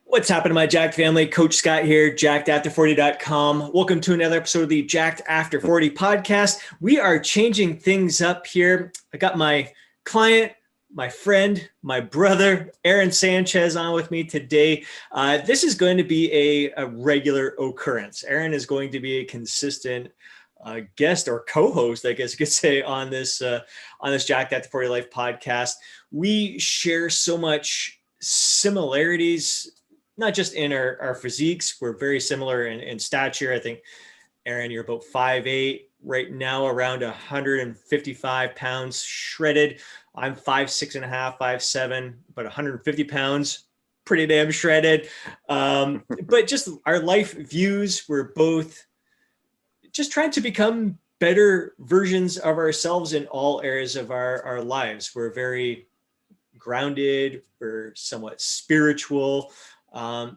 What's happening, my Jacked family? Coach Scott here, jackedafter40.com. Welcome to another episode of the Jacked After 40 podcast. We are changing things up here. I got my client, my friend, my brother, Aaron Sanchez on with me today. This is going to be a regular occurrence. Aaron is going to be a consistent guest or co-host, I guess you could say, on this Jacked After 40 Life podcast. We share so much similarities, not just in our physiques. We're very similar in stature. I think, Aaron, you're about 5'8", right now, around 155 pounds shredded. I'm 5'6.5", 5'7", but 150 pounds, pretty damn shredded. But just our life views, we're both just trying to become better versions of ourselves in all areas of our lives. We're very grounded, we're somewhat spiritual.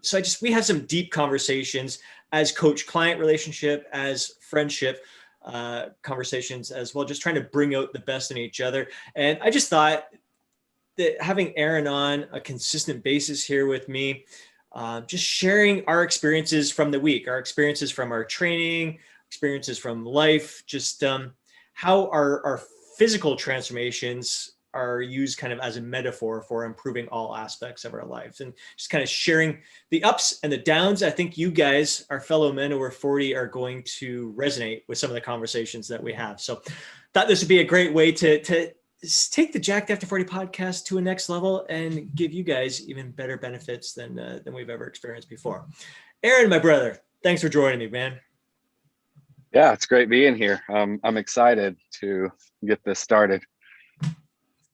So we have some deep conversations as coach-client relationship, as friendship conversations as well, just trying to bring out the best in each other. And I just thought that having Aaron on a consistent basis here with me, just sharing our experiences from the week, our experiences from our training, experiences from life, just how our physical transformations are used kind of as a metaphor for improving all aspects of our lives, and just kind of sharing the ups and the downs. I think you guys, our fellow men over 40, are going to resonate with some of the conversations that we have. So thought this would be a great way to take the Jacked After 40 podcast to a next level and give you guys even better benefits than we've ever experienced before. Aaron, my brother, thanks for joining me, man. Yeah, it's great being here. I'm excited to get this started.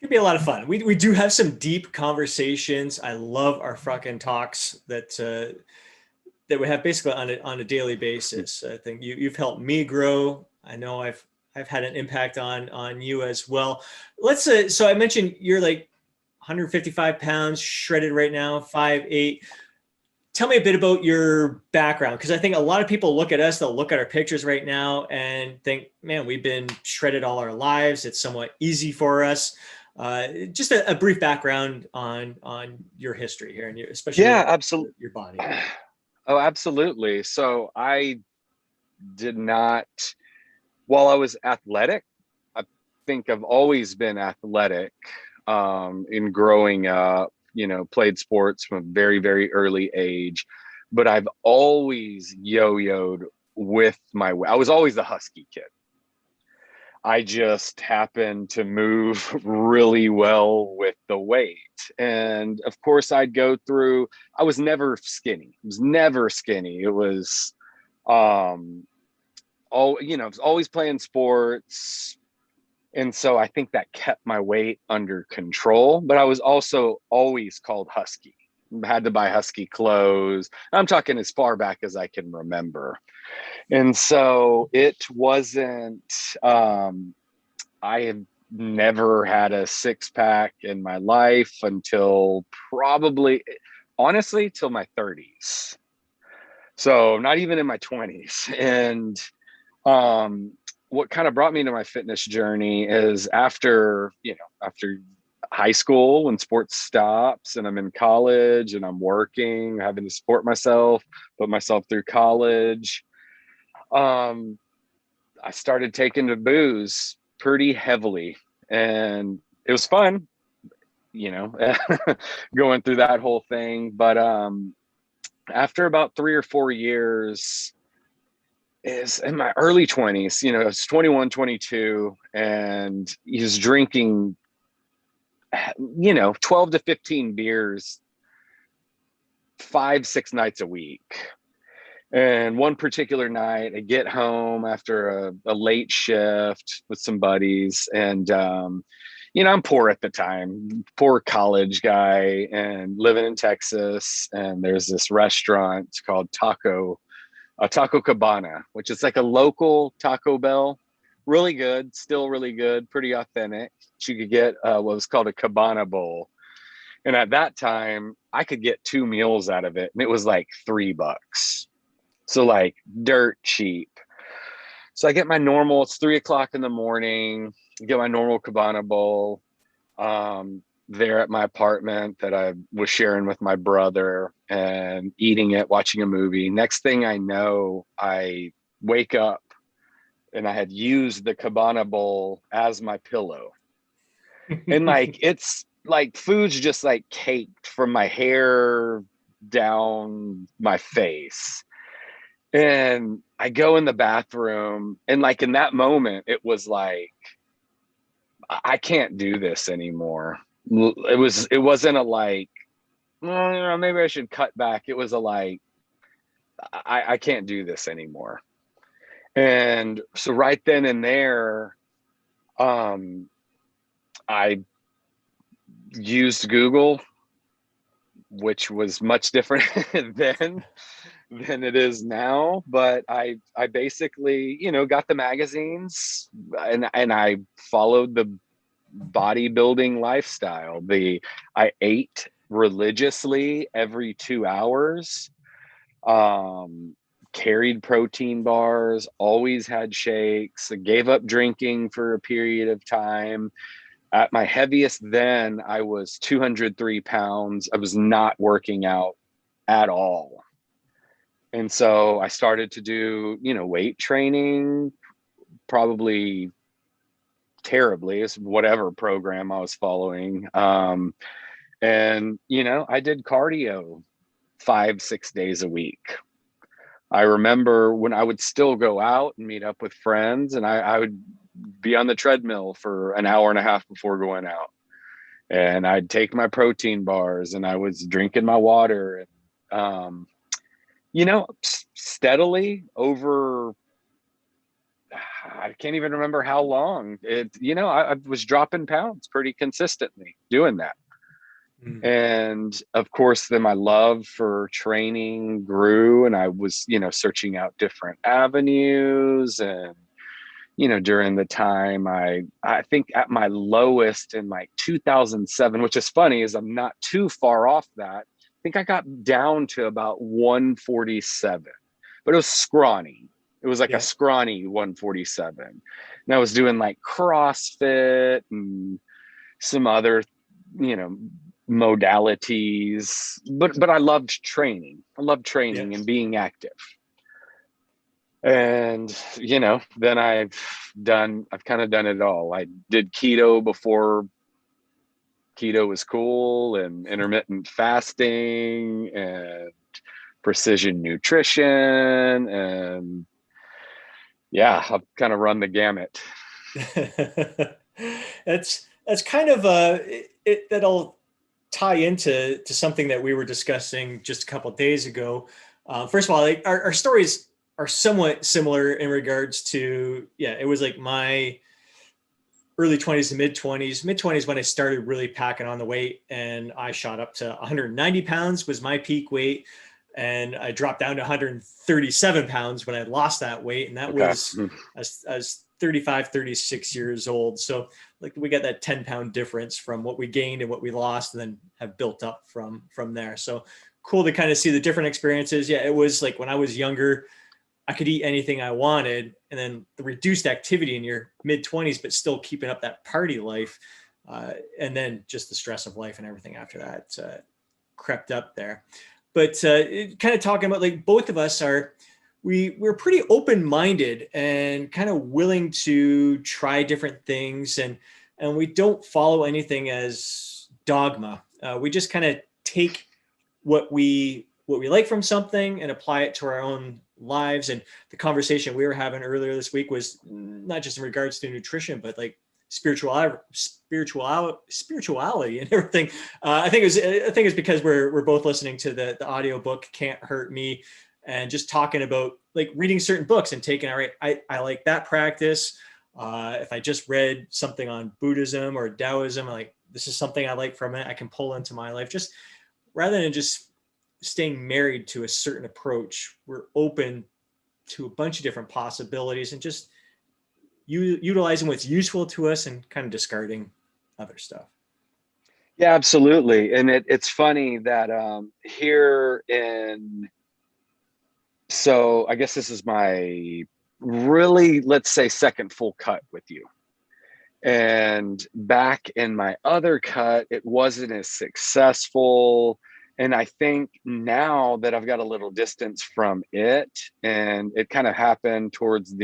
It'd be a lot of fun. We do have some deep conversations. I love our fucking talks that we have basically on a daily basis. I think you've helped me grow. I know I've had an impact on you as well. Let's so I mentioned you're like 155 pounds shredded right now, 5'8". Tell me a bit about your background, because I think a lot of people look at us, they'll look at our pictures right now and think, man, we've been shredded all our lives. It's somewhat easy for us. Just a brief background on your history here, and especially absolutely, your body. Oh, absolutely. So I did not, while I was athletic, I think I've always been athletic in growing up, played sports from a very, very early age, but I've always yo-yoed with my weight. I was always the husky kid. I just happened to move really well with the weight. And of course I was never skinny. It was never skinny. It was, I was always playing sports. And so I think that kept my weight under control, but I was also always called husky. I had to buy husky clothes. I'm talking as far back as I can remember. And so it wasn't, I have never had a six pack in my life until probably, honestly, till my 30s. So not even in my 20s. And what kind of brought me to my fitness journey is after high school, when sports stops and I'm in college and I'm working, having to support myself, put myself through college. I started taking to booze pretty heavily, and it was fun, going through that whole thing. But after about 3 or 4 years, is in my early 20s, I was 21, 22, and he was drinking, 12 to 15 beers 5-6 nights a week. And one particular night, I get home after a late shift with some buddies, and I'm poor at the time, poor college guy, and living in Texas. And there's this restaurant called Taco Cabana, which is like a local Taco Bell, really good, still really good, pretty authentic. You could get what was called a Cabana bowl, and at that time, I could get 2 meals out of it, and it was like $3. So like dirt cheap. So I get my normal, it's 3 o'clock in the morning, I get my normal Cabana bowl. there at my apartment that I was sharing with my brother and eating it, watching a movie. Next thing I know, I wake up and I had used the Cabana bowl as my pillow. And like, it's like food's just like caked from my hair down my face. And I go in the bathroom, and like in that moment, it was like, I can't do this anymore. It wasn't a like, well, you know, maybe I should cut back. It was a like, I can't do this anymore. And so right then and there, I used Google, which was much different then than it is now. But I basically, you know, got the magazines, and I followed the bodybuilding lifestyle. I ate religiously every 2 hours, carried protein bars, always had shakes, gave up drinking for a period of time. At my heaviest then, I was 203 pounds. I was not working out at all. And so I started to do, you know, weight training, probably terribly, as whatever program I was following. And, you know, I did cardio 5, 6 days a week. I remember when I would still go out and meet up with friends, and I would be on the treadmill for an hour and a half before going out. And I'd take my protein bars, and I was drinking my water. And, you know, steadily over, I can't even remember how long you know, I was dropping pounds pretty consistently doing that. And of course, then my love for training grew, and I was, you know, searching out different avenues. And, you know, during the time, I think at my lowest in like 2007, which is funny, is I'm not too far off that. I think I got down to about 147, but it was scrawny. It was like a scrawny 147. And I was doing like CrossFit and some other, you know, modalities, but I loved training. I loved training and being active. And, you know, then I've kind of done it all. I did keto before keto was cool, and intermittent fasting and precision nutrition. And yeah, I've kind of run the gamut. That's kind of that'll tie into something that we were discussing just a couple of days ago. First of all, like our stories are somewhat similar in regards to, it was like my early 20s to mid 20s when I started really packing on the weight, and I shot up to 190 pounds was my peak weight. And I dropped down to 137 pounds when I lost that weight. And that was as 35, 36 years old. So like we got that 10-pound difference from what we gained and what we lost, and then have built up from there. So cool to kind of see the different experiences. Yeah, it was like when I was younger, I could eat anything I wanted, and then the reduced activity in your mid 20s, but still keeping up that party life. And then just the stress of life and everything after that crept up there. But kind of talking about, like, both of us we're pretty open-minded and kind of willing to try different things, and we don't follow anything as dogma. We just kind of take what we like from something and apply it to our own lives. And the conversation we were having earlier this week was not just in regards to nutrition, but like spirituality and everything. I think it's because we're both listening to the audio book Can't Hurt Me, and just talking about like reading certain books and taking, all right, I like that practice. If I just read something on Buddhism or Taoism, like, this is something I like from it, I can pull into my life. Just rather than just staying married to a certain approach, we're open to a bunch of different possibilities, and just utilizing what's useful to us and kind of discarding other stuff. Yeah, absolutely. And it's funny that here in, so I guess this is my really, let's say, second full cut with you. And back in my other cut, it wasn't as successful. And I think now that I've got a little distance from it, and it kind of happened towards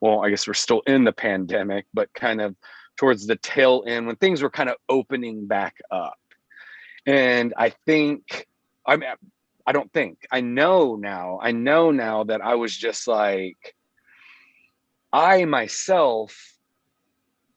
well, I guess we're still in the pandemic, but kind of towards the tail end when things were kind of opening back up. And I think, I don't think, I know now that I was just like, I myself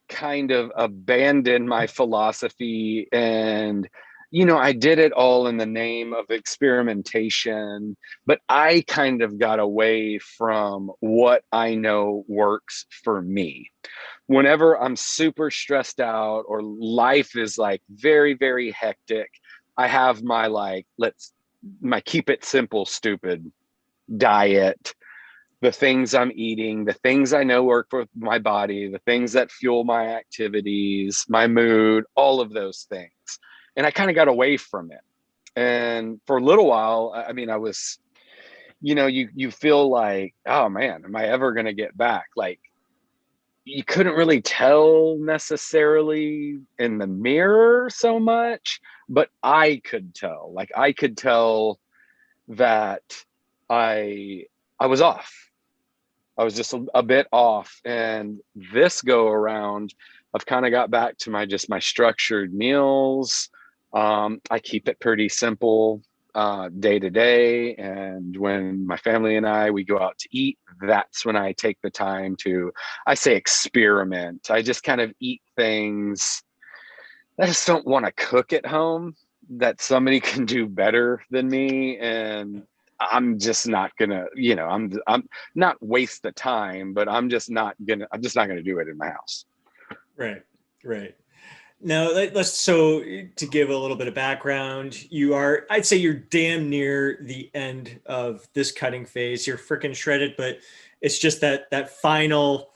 kind of abandoned my philosophy, and I did it all in the name of experimentation, but I kind of got away from what I know works for me. Whenever I'm super stressed out or life is like very, very hectic, I have my keep it simple stupid diet, the things I'm eating, the things I know work for my body, the things that fuel my activities, my mood, all of those things. And I kind of got away from it. And for a little while, I mean, I was, you feel like, oh man, am I ever going to get back? Like, you couldn't really tell necessarily in the mirror so much, but I could tell. Like, I could tell that I was off. I was just a bit off. And this go around, I've kind of got back to my structured meals. I keep it pretty simple day to day. And when my family and we go out to eat, that's when I take the time to, I say, experiment. I just kind of eat things. I just don't want to cook at home, that somebody can do better than me. And I'm just not gonna, I'm not waste the time, but I'm just not gonna do it in my house. Right. Right. Now so to give a little bit of background, I'd say you're damn near the end of this cutting phase. You're freaking shredded, but it's just that final,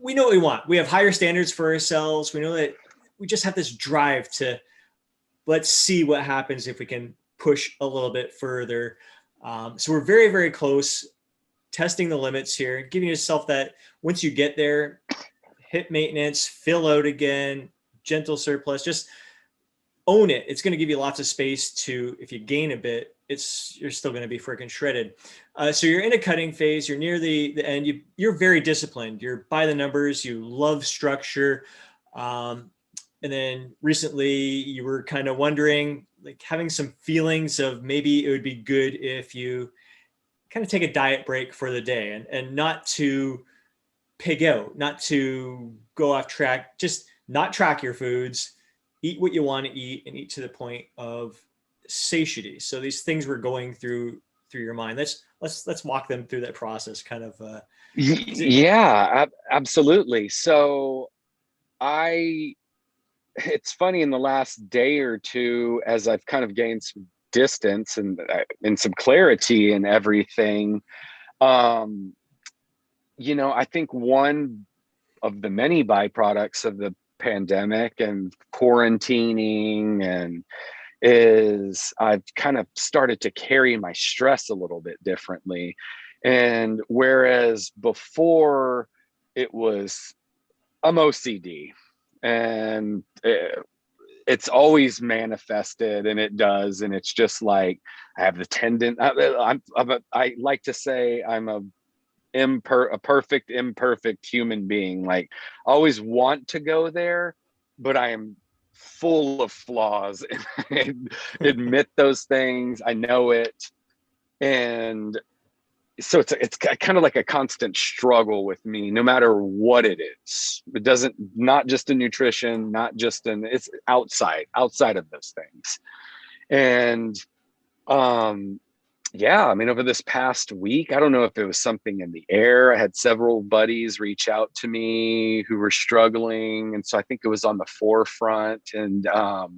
we know what we want. We have higher standards for ourselves. We know that we just have this drive to, let's see what happens if we can push a little bit further. So we're very, very close, testing the limits here, giving yourself that once you get there, hit maintenance, fill out again, gentle surplus, just own it. It's going to give you lots of space to, if you gain a bit, you're still going to be freaking shredded. So you're in a cutting phase. You're near the end. You're very disciplined. You're by the numbers. You love structure. And then recently you were kind of wondering, like having some feelings of maybe it would be good if you kind of take a diet break for the day and not to pig out, not to go off track, just not track your foods, eat what you want to eat and eat to the point of satiety. So these things were going through your mind. Let's walk them through that process kind of. Yeah, absolutely. So it's funny, in the last day or two, as I've kind of gained some distance and some clarity and everything, I think one of the many byproducts of the pandemic and quarantining is I've kind of started to carry my stress a little bit differently. And whereas before it was, I'm OCD, and it's always manifested, and it does, and it's just like I have the I like to say I'm a perfect imperfect human being. Like, I always want to go there, but I am full of flaws, and I admit those things. I know it, and so it's kind of like a constant struggle with me, no matter what it is. It doesn't, not just in nutrition, not just it's outside of those things. And yeah, I mean, over this past week, I don't know if it was something in the air. I had several buddies reach out to me who were struggling, and so I think it was on the forefront. And I'll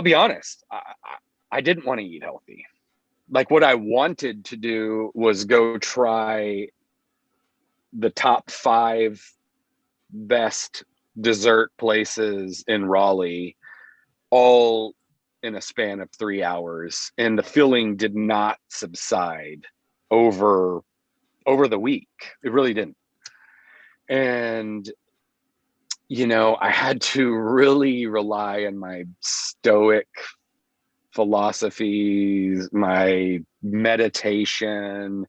be honest, I didn't want to eat healthy. Like, what I wanted to do was go try the top 5 best dessert places in Raleigh, all in a span of 3 hours. And the feeling did not subside over the week. It really didn't. And, I had to really rely on my stoic philosophies, my meditation,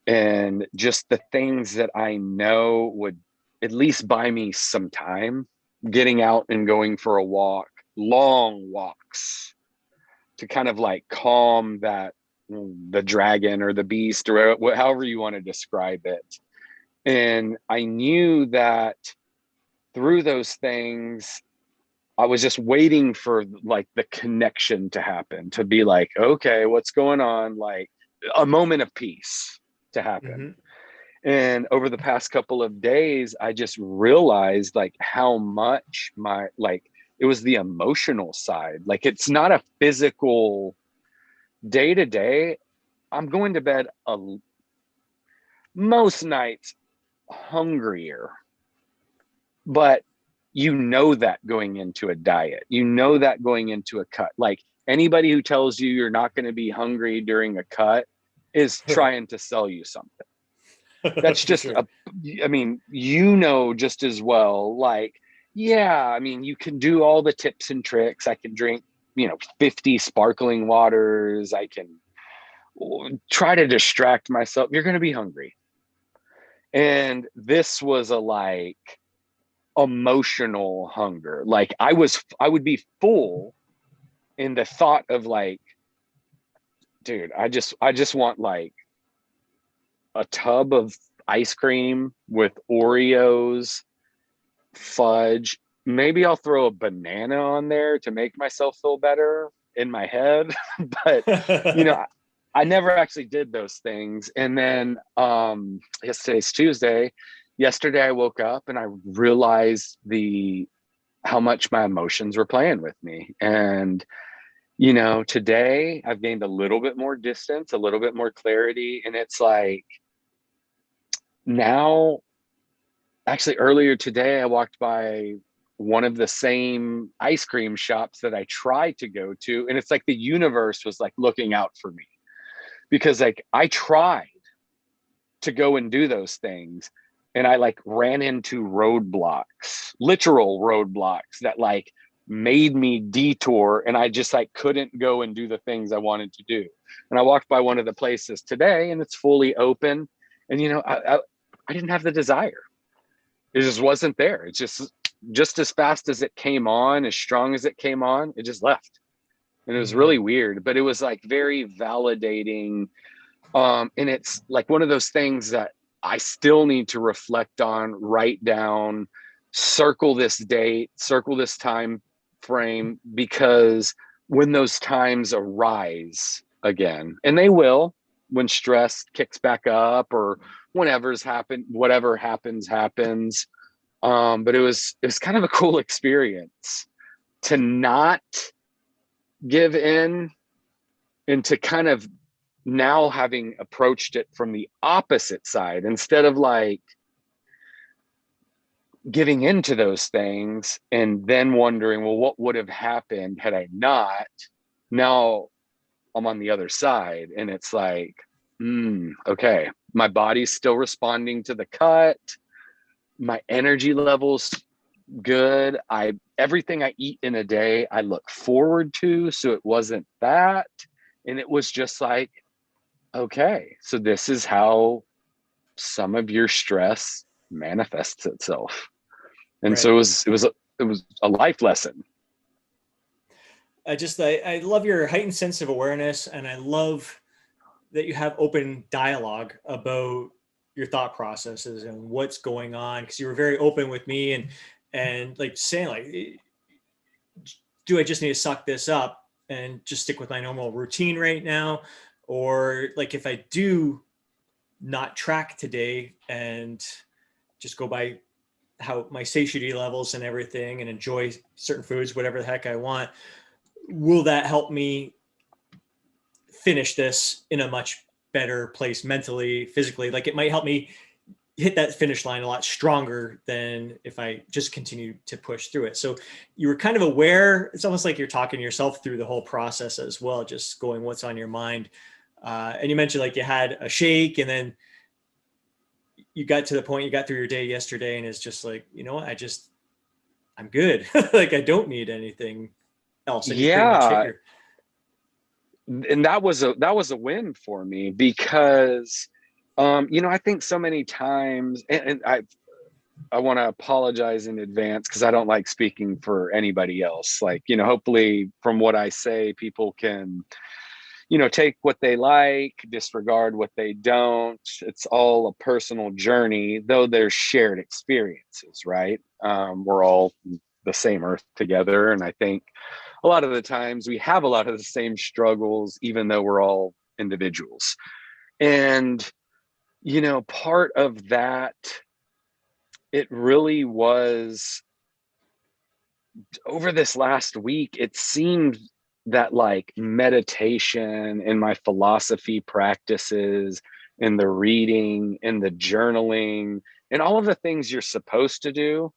and just the things that I know would at least buy me some time, getting out and going for a walk, long walks, to kind of like calm the dragon or the beast, or however you want to describe it. And I knew that through those things, I was just waiting for like the connection to happen, to be like, okay, what's going on? Like a moment of peace to happen. And over the past couple of days, I just realized like how much it was the emotional side. Like it's not a physical day to day. I'm going to bed most nights hungrier, but that going into a diet, that going into a cut, like anybody who tells you you're not going to be hungry during a cut is trying to sell you something. That's just, sure. just as well. Like, yeah, you can do all the tips and tricks. I can drink, 50 sparkling waters. I can try to distract myself. You're going to be hungry. And this was a emotional hunger. Like I would be full in the thought of like, dude, I just want like a tub of ice cream with Oreos, fudge. Maybe I'll throw a banana on there to make myself feel better in my head. But, I never actually did those things. And then, today's Tuesday. Yesterday I woke up and I realized how much my emotions were playing with me. And, today I've gained a little bit more distance, a little bit more clarity. And it's like, now, actually earlier today, I walked by one of the same ice cream shops that I tried to go to. And it's like the universe was like looking out for me, because like I tried to go and do those things. And I like ran into roadblocks, literal roadblocks that like made me detour. And I just like couldn't go and do the things I wanted to do. And I walked by one of the places today and it's fully open. And, I didn't have the desire. It just wasn't there. It's just as fast as it came on, as strong as it came on, it just left. And it was really weird, but it was like very validating. And it's like one of those things that I still need to reflect on, write down, circle this date, circle this time frame, because when those times arise again, and they will, when stress kicks back up or whatever happens. But it was kind of a cool experience to not give in, and to kind of now having approached it from the opposite side, instead of like giving into those things and then wondering, well, what would have happened had I not? Now I'm on the other side and it's like, okay, my body's still responding to the cut. My energy level's good. Everything I eat in a day, I look forward to. So it wasn't that. And it was just like, okay, so this is how some of your stress manifests itself. And Right. so it was a life lesson. I love your heightened sense of awareness, and I love that you have open dialogue about your thought processes and what's going on, because you were very open with me and like saying like, do I just need to suck this up and just stick with my normal routine right now, or like if I do not track today and just go by how my satiety levels and everything and enjoy certain foods, whatever the heck I want, will that help me finish this in a much better place mentally, physically? Like it might help me hit that finish line a lot stronger than if I just continue to push through it. So you were kind of aware. It's almost like you're talking to yourself through the whole process as well, just going what's on your mind. And you mentioned like you had a shake and then you got to the point, you got through your day yesterday and it's just like, you know what, I'm good. Like I don't need anything else. And you pretty much hit Yeah. your, And that was a win for me because, I think so many times, and I want to apologize in advance because I don't like speaking for anybody else. Like, hopefully from what I say, people can, take what they like, disregard what they don't. It's all a personal journey, though there's shared experiences, right? We're all the same earth together. And I think a lot of the times we have a lot of the same struggles, even though we're all individuals. And, part of that, it really was over this last week, it seemed that like meditation and my philosophy practices and the reading and the journaling and all of the things you're supposed to do.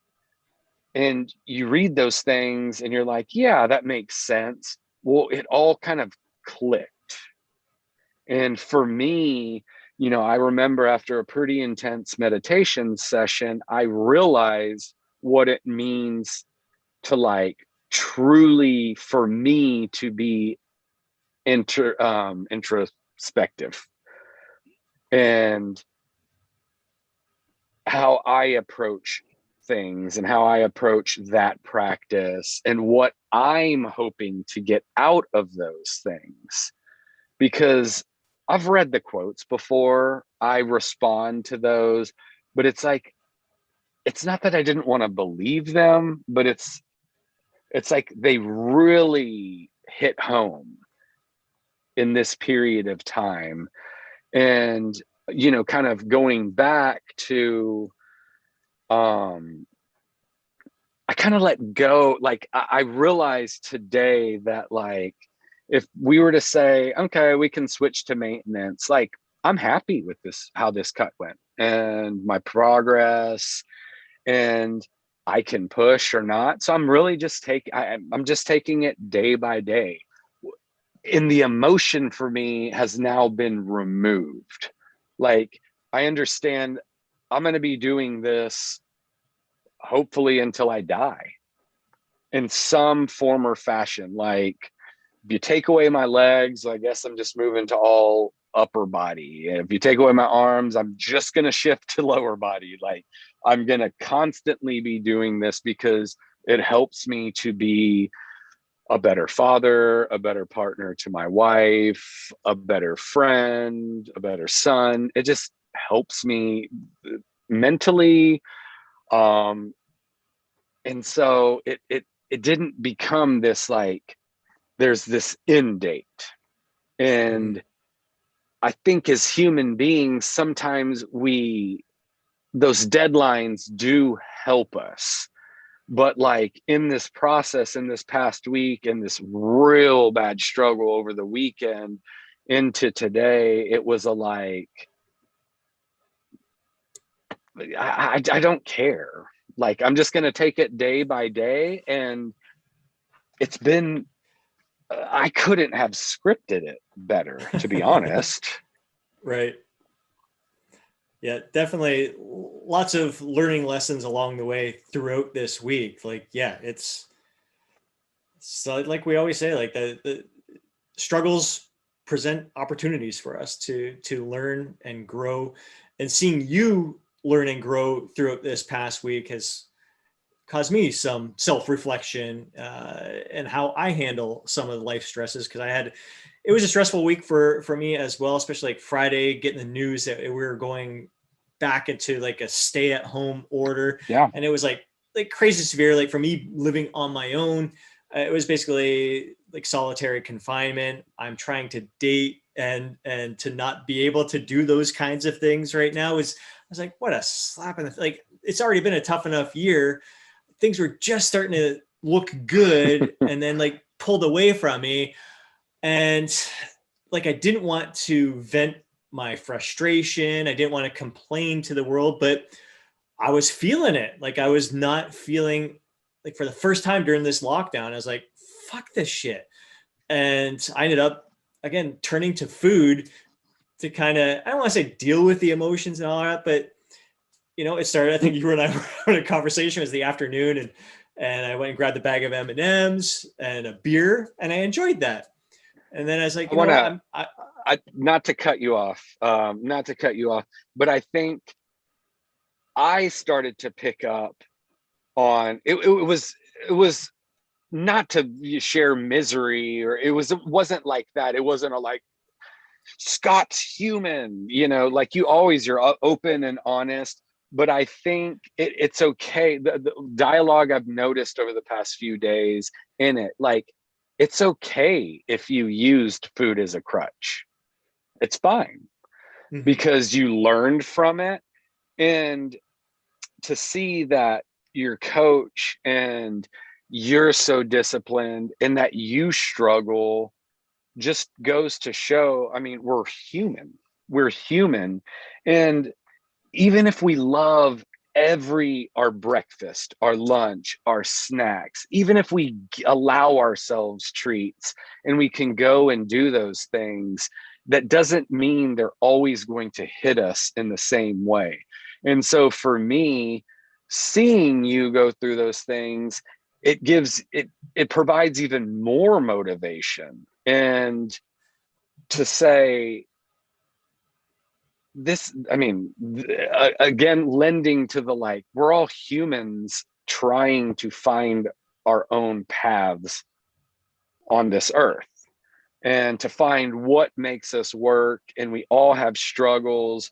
And you read those things and you're like, yeah, that makes sense. Well, it all kind of clicked. And for me, I remember after a pretty intense meditation session, I realized what it means to like truly for me to be introspective and how I approach things and how I approach that practice and what I'm hoping to get out of those things. Because I've read the quotes before, I respond to those, but it's like, it's not that I didn't want to believe them, but it's like they really hit home in this period of time. And, kind of going back to, I kind of let go. Like I realized today that like, if we were to say, okay, we can switch to maintenance, like I'm happy with this, how this cut went and my progress, and I can push or not. So I'm really just I'm just taking it day by day. And the emotion for me has now been removed. Like I understand I'm going to be doing this hopefully until I die in some form or fashion. Like if you take away my legs, I guess I'm just moving to all upper body. And if you take away my arms, I'm just going to shift to lower body. Like I'm going to constantly be doing this because it helps me to be a better father, a better partner to my wife, a better friend, a better son. It just helps me mentally. And so it didn't become this like there's this end date. And I think as human beings, sometimes those deadlines do help us. But like in this process, in this past week, in this real bad struggle over the weekend into today, it was a like, I don't care. Like, I'm just going to take it day by day. And it's been, I couldn't have scripted it better, to be honest. right. Yeah, definitely lots of learning lessons along the way throughout this week. Like, yeah, it's so like we always say, like the struggles present opportunities for us to learn and grow. And seeing you learn and grow throughout this past week has caused me some self-reflection and how I handle some of the life stresses. Cause it was a stressful week for me as well, especially like Friday, getting the news that we were going back into like a stay at home order. Yeah. And it was like crazy severe, like for me living on my own, it was basically like solitary confinement. I'm trying to date and to not be able to do those kinds of things right now I was like, what a slap in the, like, it's already been a tough enough year. Things were just starting to look good and then like pulled away from me. And like, I didn't want to vent my frustration. I didn't want to complain to the world, but I was feeling it. Like I was not feeling like for the first time during this lockdown, I was like, fuck this shit. And I ended up again, turning to food to kind of, I don't want to say deal with the emotions and all that, but it started, I think you and I were having a conversation. It was the afternoon, and I went and grabbed a bag of M&Ms and a beer, and I enjoyed that. And then I was like, I want to, I not to cut you off, but I think I started to pick up on it was not to share misery, or it wasn't like that. It wasn't a like Scott's human, like you're open and honest. But I think it's okay. The dialogue I've noticed over the past few days in it, like, it's okay if you used food as a crutch. It's fine Mhm. because you learned from it. And to see that your coach and you're so disciplined and that you struggle just goes to show, I mean, we're human. And even if we love our breakfast, our lunch, our snacks, even if we allow ourselves treats and we can go and do those things, that doesn't mean they're always going to hit us in the same way. And so for me, seeing you go through those things, it provides even more motivation. And to say, this, I mean, again, lending to the, like, we're all humans trying to find our own paths on this earth and to find what makes us work. And we all have struggles.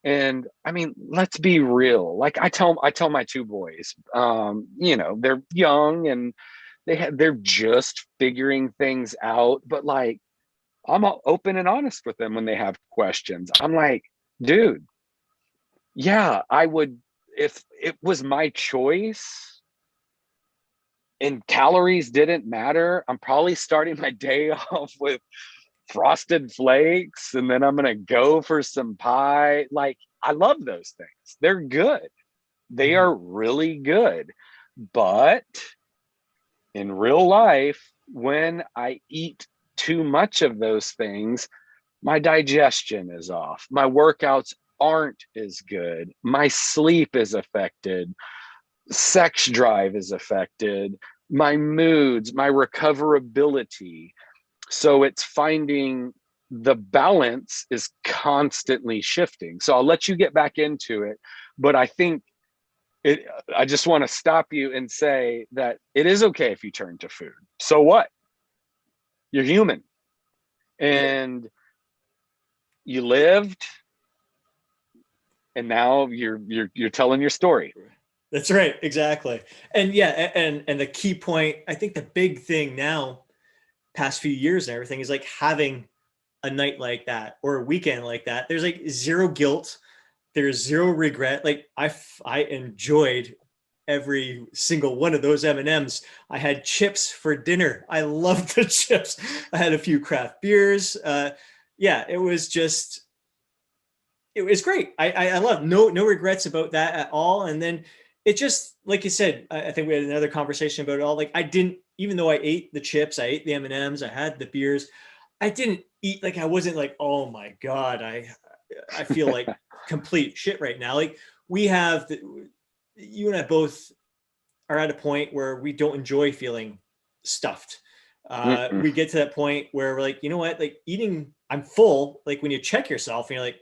And I mean, let's be real. Like, I tell my two boys, they're young and they're just figuring things out, but like, I'm open and honest with them when they have questions. I'm like, dude, yeah, I would, if it was my choice and calories didn't matter, I'm probably starting my day off with frosted flakes, and then I'm going to go for some pie. Like, I love those things. They're good. They Mhm. are really good. But in real life, when I eat too much of those things, my digestion is off. My workouts aren't as good. My sleep is affected. Sex drive is affected. My moods, my recoverability. So it's finding the balance is constantly shifting. So I'll let you get back into it. But I think it, I just want to stop you and say that it is okay if you turn to food. So what? You're human. Yeah. And you lived, and now you're telling your story. That's right. Exactly. And yeah, and the key point, I think the big thing now, past few years and everything, is like having a night like that or a weekend like that. There's like zero guilt. There's zero regret. Like I enjoyed every single one of those M&Ms. I had chips for dinner. I loved the chips. I had a few craft beers. Yeah, it was great. I love, no regrets about that at all. And then it just, like you said, I think we had another conversation about it all. Like, I didn't, even though I ate the chips, I ate the M&Ms, I had the beers, I didn't eat, like, I wasn't like, oh my God, I feel like complete shit right now. Like, we have you and I both are at a point where we don't enjoy feeling stuffed. Mm-mm. We get to that point where we're like, you know what, like, eating, I'm full. Like, when you check yourself and you're like,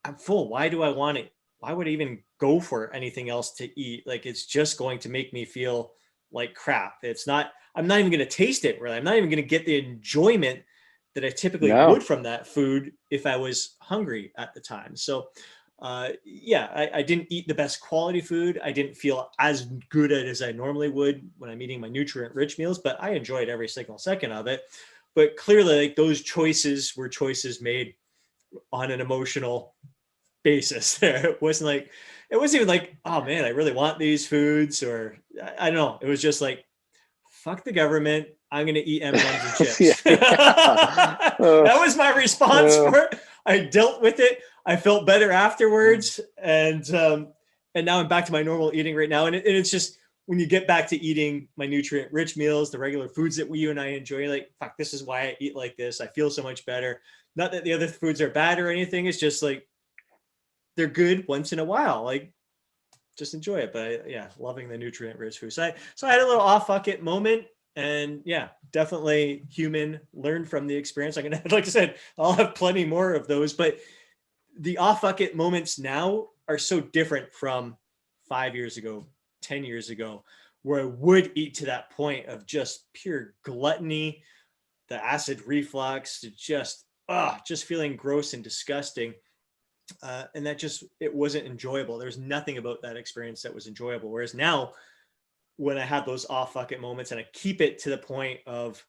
I'm full. Why do I want it? Why would I even go for anything else to eat? Like, it's just going to make me feel like crap. It's not, I'm not even going to taste it really. I'm not even going to get the enjoyment that I typically would No. from that food if I was hungry at the time. So, yeah, I didn't eat the best quality food. I didn't feel as good at it as I normally would when I'm eating my nutrient rich meals, but I enjoyed every single second of it. But clearly, like, those choices were choices made on an emotional basis there. It wasn't like, it wasn't even like, oh man, I really want these foods, or I don't know. It was just like, fuck the government. I'm going to eat M&Ms and Yeah, chips. yeah. That was my response Uh, for it. I dealt with it. I felt better afterwards. And now I'm back to my normal eating right now. And it's just, when you get back to eating my nutrient rich meals, the regular foods that you and I enjoy, like, fuck, this is why I eat like this. I feel so much better. Not that the other foods are bad or anything. It's just like, they're good once in a while. Like, just enjoy it. But yeah, loving the nutrient rich food. So I had a little off fuck it moment, and yeah, definitely human, learned from the experience. Like I said, I'll have plenty more of those, but the off fuck it moments now are so different from 5 years ago, 10 years ago, where I would eat to that point of just pure gluttony, the acid reflux, to just feeling gross and disgusting. And that just, it wasn't enjoyable. There's nothing about that experience that was enjoyable. Whereas now, when I have those off fuck it moments and I keep it to the point of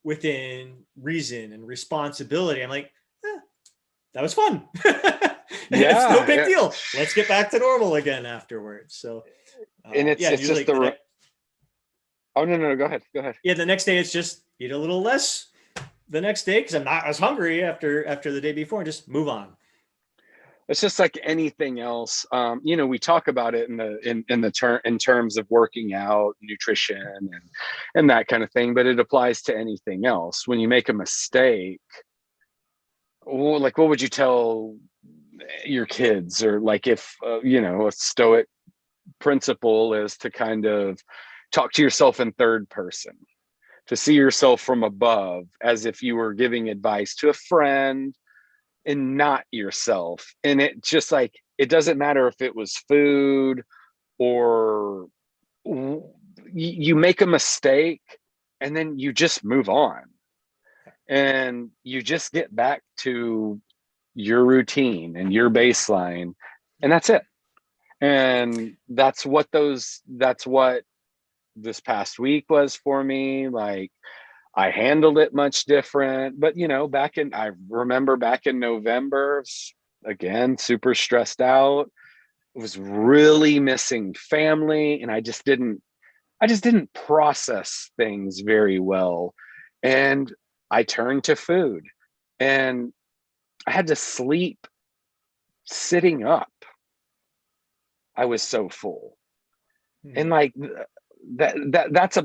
within reason and responsibility, I'm like, that was fun. It's no big deal. Let's get back to normal again afterwards. So, and it's just oh, no, go ahead. Yeah. The next day it's just eat a little less the next day, because I'm not as hungry after the day before, and just move on. It's just like anything else. We talk about it in terms of working out, nutrition, and that kind of thing, but it applies to anything else. When you make a mistake, like, what would you tell your kids? Or like, if a stoic principle is to kind of talk to yourself in third person, to see yourself from above, as if you were giving advice to a friend and not yourself. And it just, like, it doesn't matter if it was food or you make a mistake and then you just move on and you just get back to your routine and your baseline, and that's it. And that's what this past week was for me. Like, I handled it much different, but I remember back in November, again, super stressed out, was really missing family, and I just didn't process things very well. And I turned to food, and I had to sleep sitting up. I was so full. And like, that's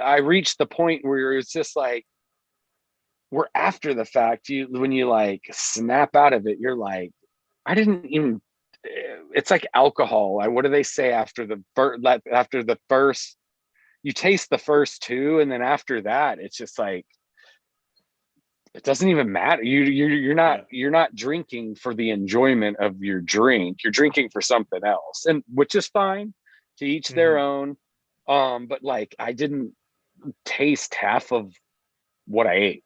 I reached the point where it's just like, we're after the fact, when you like snap out of it, you're like, I didn't even, it's like alcohol. What do they say after the first, you taste the first two, and then after that, it's just like, it doesn't even matter. You're not drinking for the enjoyment of your drink. You're drinking for something else, and which is fine, to each their own. But like, I didn't taste half of what I ate.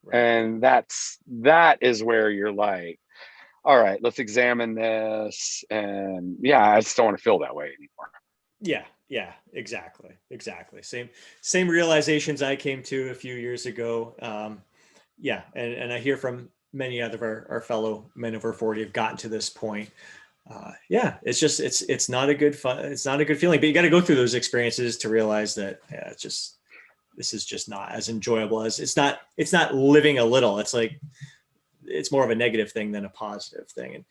Right. And that is where you're like, all right, let's examine this. And yeah, I just don't want to feel that way anymore. Yeah, exactly. Same realizations I came to a few years ago. And I hear from many other our fellow men over 40 have gotten to this point. It's just, it's not a good it's not a good feeling, but you got to go through those experiences to realize that, this is just not as enjoyable as it's not living a little. It's like, it's more of a negative thing than a positive thing.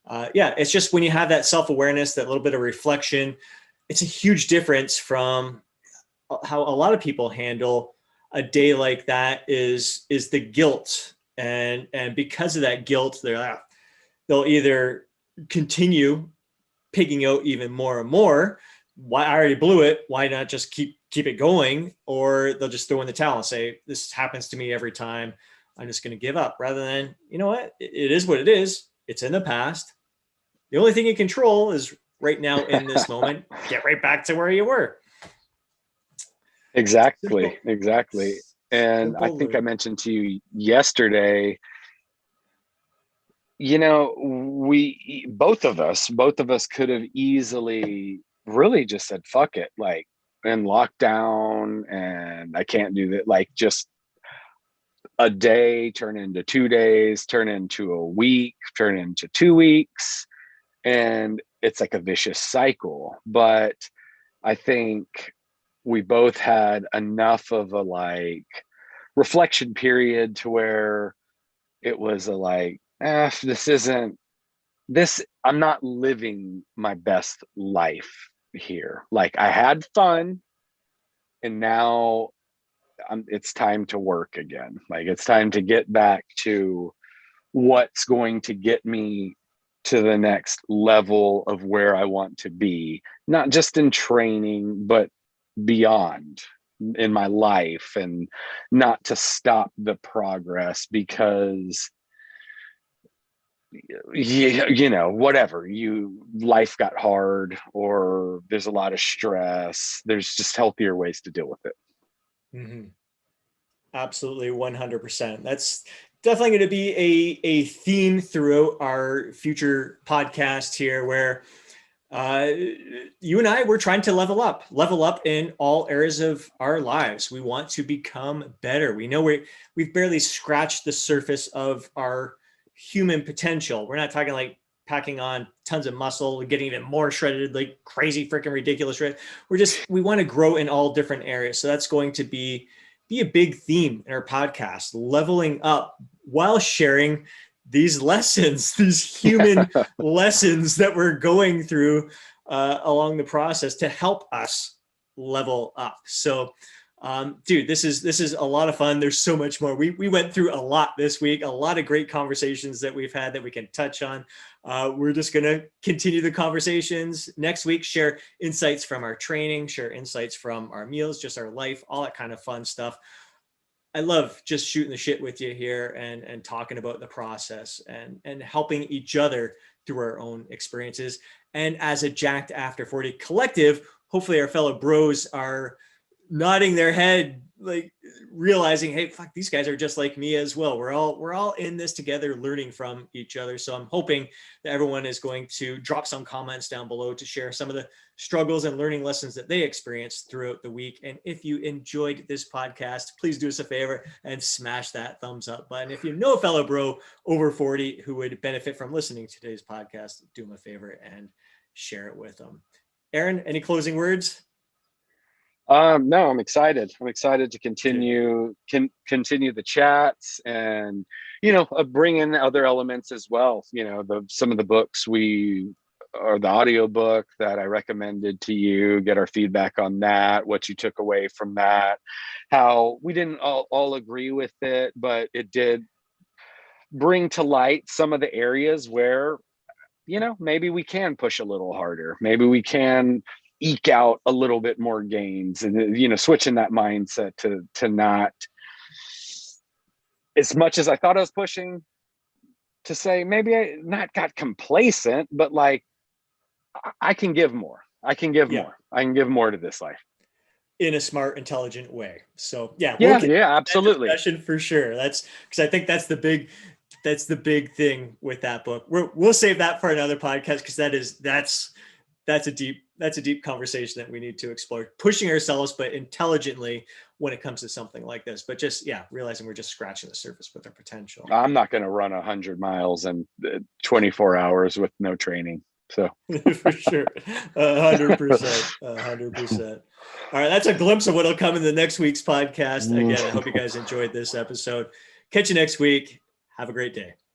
And it's just, when you have that self-awareness, that little bit of reflection, it's a huge difference from how a lot of people handle a day like that is the guilt. And because of that guilt, they'll either continue pigging out even more and more. Why, I already blew it. Why not just keep it going? Or they'll just throw in the towel and say, this happens to me every time, I'm just going to give up, rather than, you know what, it is what it is. It's in the past. The only thing you control is right now, in this moment. Get right back to where you were. Exactly. And simple. I think I mentioned to you yesterday, we both of us could have easily really just said, fuck it, like, and lockdown, and I can't do that. Like, just a day turn into 2 days, turn into a week, turn into 2 weeks. And it's like a vicious cycle. But I think we both had enough of a like reflection period to where it was a like, I'm not living my best life here. Like, I had fun, and now it's time to work again. Like, it's time to get back to what's going to get me to the next level of where I want to be, not just in training, but beyond in my life, and not to stop the progress because whatever, life got hard or there's a lot of stress. There's just healthier ways to deal with it. Mm-hmm. Absolutely, 100%. That's definitely going to be a theme throughout our future podcast here, where you and I, we're trying to level up in all areas of our lives. We want to become better. We know we've barely scratched the surface of our human potential. We're not talking like packing on tons of muscle, getting even more shredded, like crazy, freaking ridiculous shred. We want to grow in all different areas. So that's going to be a big theme in our podcast, leveling up while sharing these lessons, these human lessons that we're going through along the process to help us level up. So, dude, this is a lot of fun. There's so much more. We went through a lot this week, a lot of great conversations that we've had that we can touch on. We're just going to continue the conversations next week, share insights from our training, share insights from our meals, just our life, all that kind of fun stuff. I love just shooting the shit with you here and talking about the process and helping each other through our own experiences. And as a Jacked After 40 collective, hopefully our fellow bros are nodding their head, like realizing, hey, fuck, these guys are just like me as well. We're all in this together, learning from each other. So I'm hoping that everyone is going to drop some comments down below to share some of the struggles and learning lessons that they experienced throughout the week. And if you enjoyed this podcast, please do us a favor and smash that thumbs up button. If you know a fellow bro over 40 who would benefit from listening to today's podcast, do them a favor and share it with them. Aaron, any closing words? No, I'm excited. I'm excited to continue the chats and, bring in other elements as well. Some of the books or the audiobook that I recommended to you, get our feedback on that, what you took away from that, how we didn't all agree with it, but it did bring to light some of the areas where, maybe we can push a little harder. Maybe we can eke out a little bit more gains, and switching that mindset to not, as much as I thought I was pushing, to say maybe I not got complacent, but like I can give more. I can give more. I can give more to this life in a smart, intelligent way. So yeah, we'll absolutely. Discussion for sure. That's because I think that's the big thing with that book. We'll save that for another podcast, because that's a deep conversation that we need to explore, pushing ourselves, but intelligently when it comes to something like this. But just, realizing we're just scratching the surface with our potential. I'm not going to run 100 miles in 24 hours with no training. So for sure. 100%. All right. That's a glimpse of what'll come in the next week's podcast. Again, I hope you guys enjoyed this episode. Catch you next week. Have a great day.